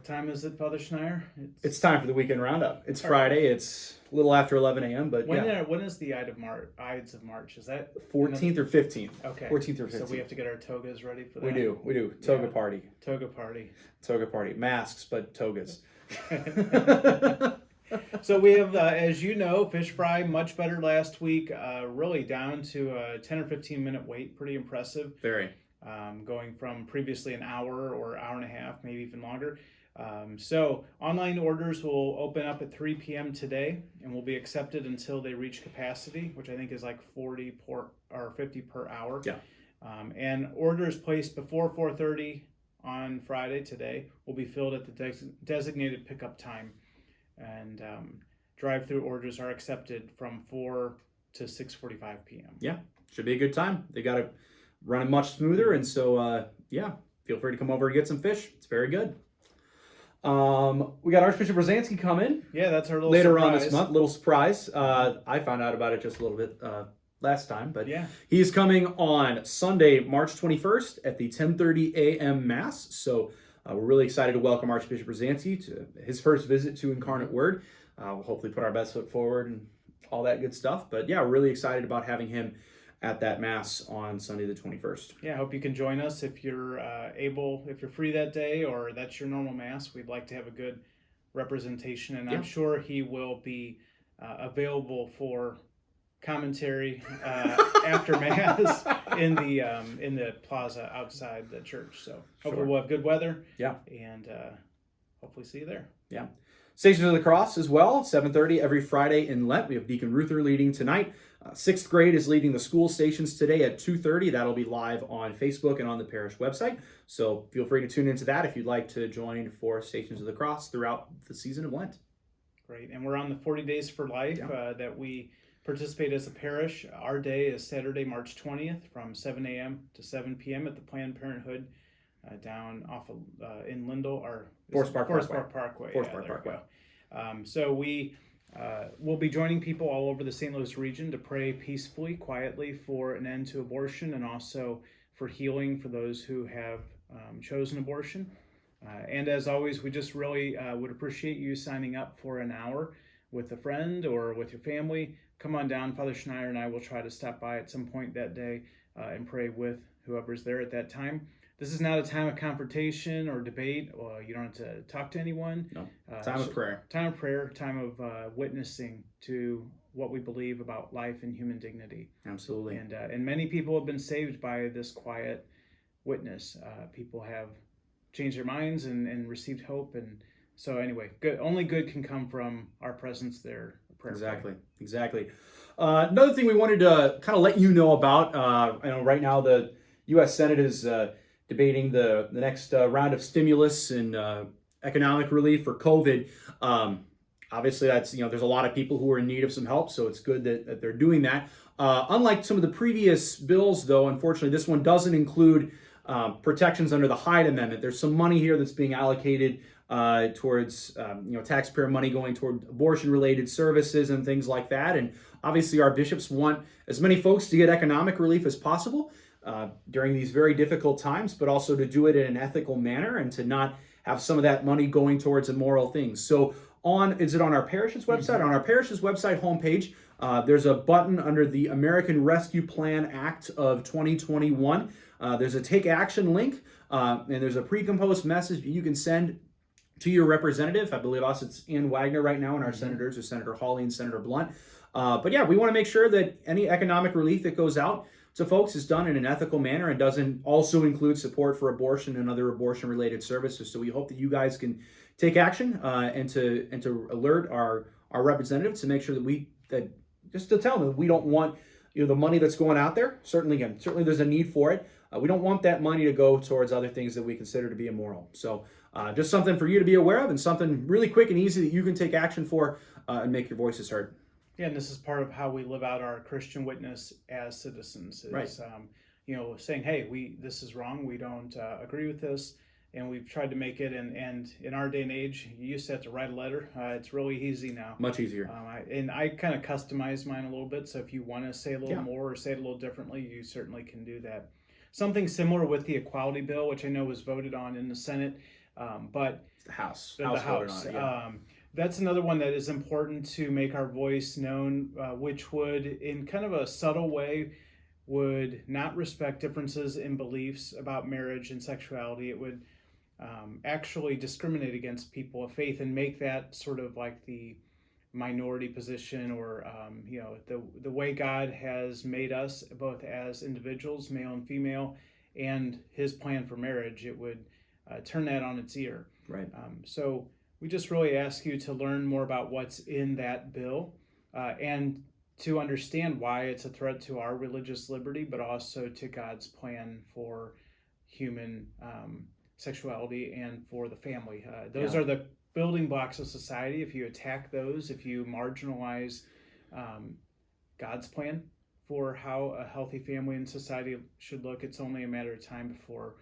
time is it, Father Schneier? It's time for the weekend roundup. It's Friday. It's a little after 11 a.m., but when is the Ides of March? Is that 14th or 15th? Okay. 14th or 15th. So we have to get our togas ready for that? We do. Toga party. Toga party. Toga party. Masks, but togas. So we have, as you know, fish fry much better last week. Really down to a 10 or 15 minute wait. Pretty impressive. Very. Going from previously an hour or hour and a half, maybe even longer. So online orders will open up at 3 p.m. today and will be accepted until they reach capacity, which I think is like 40 or 50 per hour. Yeah. And orders placed before 4:30 on Friday today will be filled at the designated pickup time. And drive-through orders are accepted from 4 to 6:45 p.m. Yeah, should be a good time. They got to run it much smoother, and so feel free to come over and get some fish. It's very good. We got Archbishop Zanzi coming. Yeah, that's our little later surprise. on this month. Little surprise. I found out about it just a little bit last time, but yeah, he's coming on Sunday, March 21st at the 10:30 a.m. Mass. So we're really excited to welcome Archbishop Zanzi to his first visit to Incarnate Word. We'll hopefully put our best foot forward and all that good stuff. But yeah, we're really excited about having him at that Mass on Sunday the 21st. Yeah, I hope you can join us if you're if you're free that day or that's your normal Mass. We'd like to have a good representation, and I'm sure he will be available for commentary after Mass in the plaza outside the church. So hopefully we'll have good weather. Yeah. And hopefully see you there. Yeah. Stations of the Cross as well, 7:30 every Friday in Lent. We have Deacon Ruther leading tonight. 6th grade is leading the school stations today at 2:30. That'll be live on Facebook and on the parish website. So feel free to tune into that if you'd like to join for Stations of the Cross throughout the season of Lent. Great. And we're on the 40 Days for Life that we participate as a parish. Our day is Saturday, March 20th from 7 a.m. to 7 p.m. at the Planned Parenthood down off of, in Lindell, or Forest Park Parkway. Forest Park Parkway. So we will be joining people all over the St. Louis region to pray peacefully, quietly for an end to abortion and also for healing for those who have chosen abortion. And as always, we just really would appreciate you signing up for an hour with a friend or with your family. Come on down. Father Schneier and I will try to stop by at some point that day and pray with whoever's there at that time. This is not a time of confrontation or debate. You don't have to talk to anyone. No. Time of prayer. Time of prayer, time of witnessing to what we believe about life and human dignity. Absolutely. And many people have been saved by this quiet witness. People have changed their minds and received hope. And so anyway, only good can come from our presence there. Exactly. Another thing we wanted to kind of let you know about, right now the U.S. Senate is debating the next round of stimulus and economic relief for COVID. Obviously, that's there's a lot of people who are in need of some help, so it's good that they're doing that. Unlike some of the previous bills, though, unfortunately, this one doesn't include protections under the Hyde Amendment. There's some money here that's being allocated towards taxpayer money going toward abortion-related services and things like that. And obviously, our bishops want as many folks to get economic relief as possible during these very difficult times, but also to do it in an ethical manner and to not have some of that money going towards immoral things. So is it on our parish's website? On our parish's website homepage, there's a button under the American Rescue Plan Act of 2021. There's a Take Action link, and there's a pre-composed message you can send to your representative. I believe it's Ann Wagner right now, and our senators are Senator Hawley and Senator Blunt. But yeah, we want to make sure that any economic relief that goes out to folks is done in an ethical manner and doesn't also include support for abortion and other abortion-related services. So we hope that you guys can take action and to alert our representatives to make sure that just to tell them that we don't want the money that's going out there. Certainly there's a need for it. We don't want that money to go towards other things that we consider to be immoral. So just something for you to be aware of and something really quick and easy that you can take action for and make your voices heard. Yeah, and this is part of how we live out our Christian witness as citizens. Is, right. Saying, hey, this is wrong. We don't agree with this. And we've tried to make it, and in our day and age, you used to have to write a letter. It's really easy now. Much easier. I kind of customize mine a little bit, so if you want to say a little more or say it a little differently, you certainly can do that. Something similar with the equality bill, which I know was voted on in the Senate. But It's the house. the House voted house. on it, yeah. That's another one that is important to make our voice known, which would, in kind of a subtle way, would not respect differences in beliefs about marriage and sexuality. It would actually discriminate against people of faith and make that sort of like the minority position, or the way God has made us both as individuals, male and female, and His plan for marriage. It would turn that on its ear. Right. So we just really ask you to learn more about what's in that bill, and to understand why it's a threat to our religious liberty, but also to God's plan for human sexuality and for the family. Those are the building blocks of society. If you attack those, if you marginalize God's plan for how a healthy family and society should look, it's only a matter of time before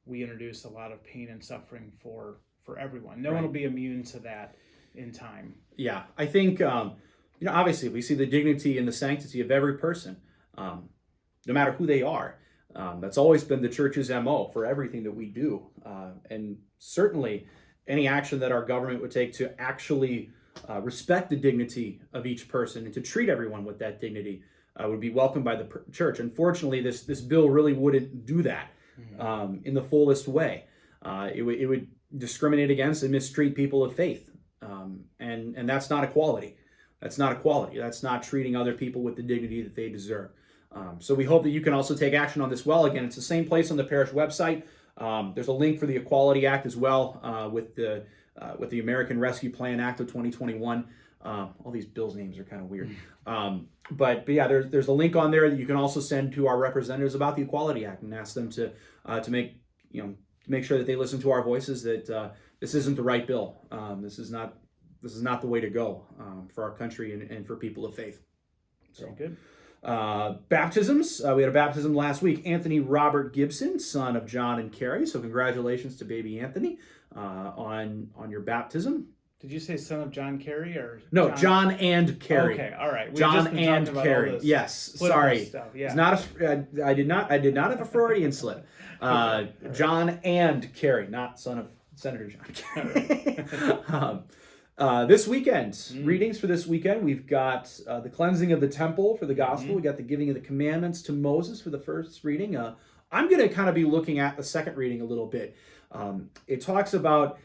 we introduce a lot of pain and suffering for everyone. No one will be immune to that in time. Yeah, I think, obviously we see the dignity and the sanctity of every person, no matter who they are. That's always been the church's MO for everything that we do. And certainly any action that our government would take to actually respect the dignity of each person and to treat everyone with that dignity would be welcomed by the church. Unfortunately, this bill really wouldn't do that in the fullest way. It would discriminate against and mistreat people of faith. And that's not equality. That's not equality. That's not treating other people with the dignity that they deserve. So we hope that you can also take action on this well. Again, it's the same place on the parish website. There's a link for the Equality Act as well with the American Rescue Plan Act of 2021. All these bills' names are kind of weird. But yeah, there's a link on there that you can also send to our representatives about the Equality Act and ask them to make sure that they listen to our voices, that this isn't the right bill. This is not the way to go for our country and for people of faith. So very good. Baptisms. We had a baptism last week. Anthony Robert Gibson, son of John and Carrie. So congratulations to baby Anthony on your baptism. Did you say son of John Kerry or no? John and Carrie. Okay, all right. John and Carrie. Yes, sorry. Stuff. Yeah. It's not. I did not have a Freudian slip. John and Carrie, not son of Senator John Kerry. This weekend, readings for this weekend, we've got the cleansing of the temple for the gospel. We got the giving of the commandments to Moses for the first reading. I'm going to kind of be looking at the second reading a little bit. It talks about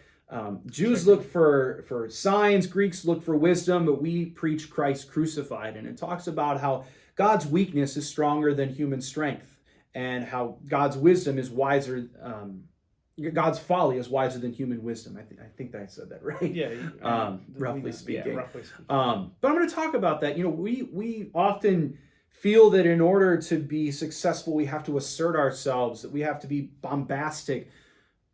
Jews look for signs, Greeks look for wisdom, but we preach Christ crucified. And it talks about how God's weakness is stronger than human strength, and how God's wisdom is wiser. God's folly is wiser than human wisdom. I think that I said that right. Yeah. Roughly speaking. Yeah, roughly speaking. But I'm going to talk about that. We often feel that in order to be successful, we have to assert ourselves, that we have to be bombastic.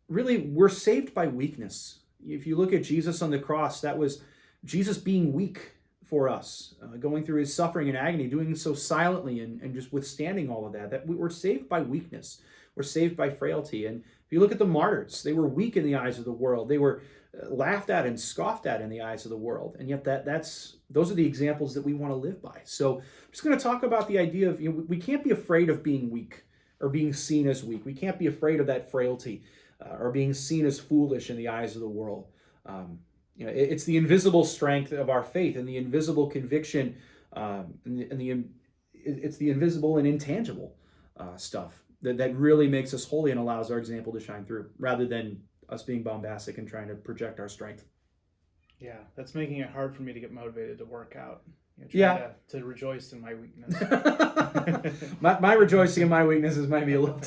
Really, we're saved by weakness. If you look at Jesus on the cross, that was Jesus being weak for us, going through his suffering and agony, doing so silently and just withstanding all of that. That we're saved by weakness. We're saved by frailty. And if you look at the martyrs, they were weak in the eyes of the world. They were laughed at and scoffed at in the eyes of the world. And yet those are the examples that we want to live by. So I'm just going to talk about the idea of, we can't be afraid of being weak or being seen as weak. We can't be afraid of that frailty or being seen as foolish in the eyes of the world. It's the invisible strength of our faith and the invisible conviction, it's the invisible and intangible stuff that really makes us holy and allows our example to shine through, rather than us being bombastic and trying to project our strength. Yeah, that's making it hard for me to get motivated to work out. To rejoice in my weakness. my rejoicing in my weaknesses might be a little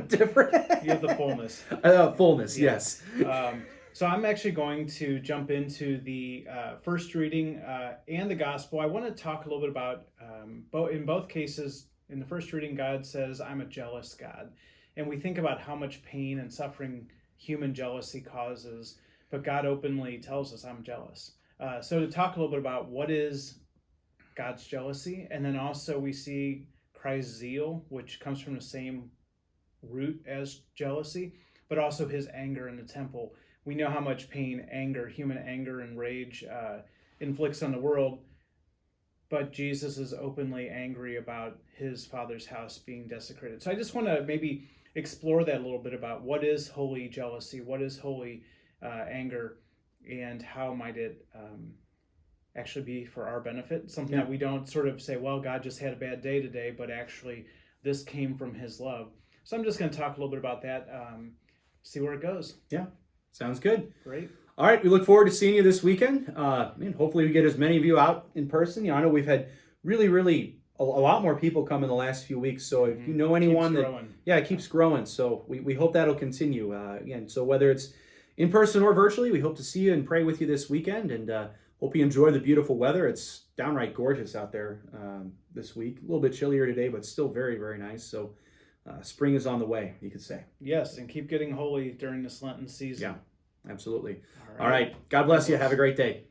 different. You have the fullness. Fullness, yes. So I'm actually going to jump into the first reading and the gospel. I want to talk a little bit about, in both cases, in the first reading, God says, I'm a jealous God. And we think about how much pain and suffering human jealousy causes, but God openly tells us, I'm jealous. So to talk a little bit about what is God's jealousy, and then also we see Christ's zeal, which comes from the same root as jealousy, but also his anger in the temple. We know how much pain, human anger and rage inflicts on the world, but Jesus is openly angry about his Father's house being desecrated. So I just want to maybe explore that a little bit about what is holy jealousy, what is holy anger, and how might it actually be for our benefit? Something Yeah. that we don't sort of say, well, God just had a bad day today, but actually this came from his love. So I'm just going to talk a little bit about that, see where it goes. Yeah, sounds good. Great. All right, we look forward to seeing you this weekend. And hopefully we get as many of you out in person. You know, I know we've had really a lot more people come in the last few weeks. So if you know anyone it keeps growing. So we hope that'll continue. Again, so whether it's in person or virtually, we hope to see you and pray with you this weekend. And hope you enjoy the beautiful weather. It's downright gorgeous out there this week. A little bit chillier today, but still very nice. So spring is on the way, you could say. Yes, and keep getting holy during this Lenten season. Yeah, absolutely. All right. All right. God bless you. Have a great day.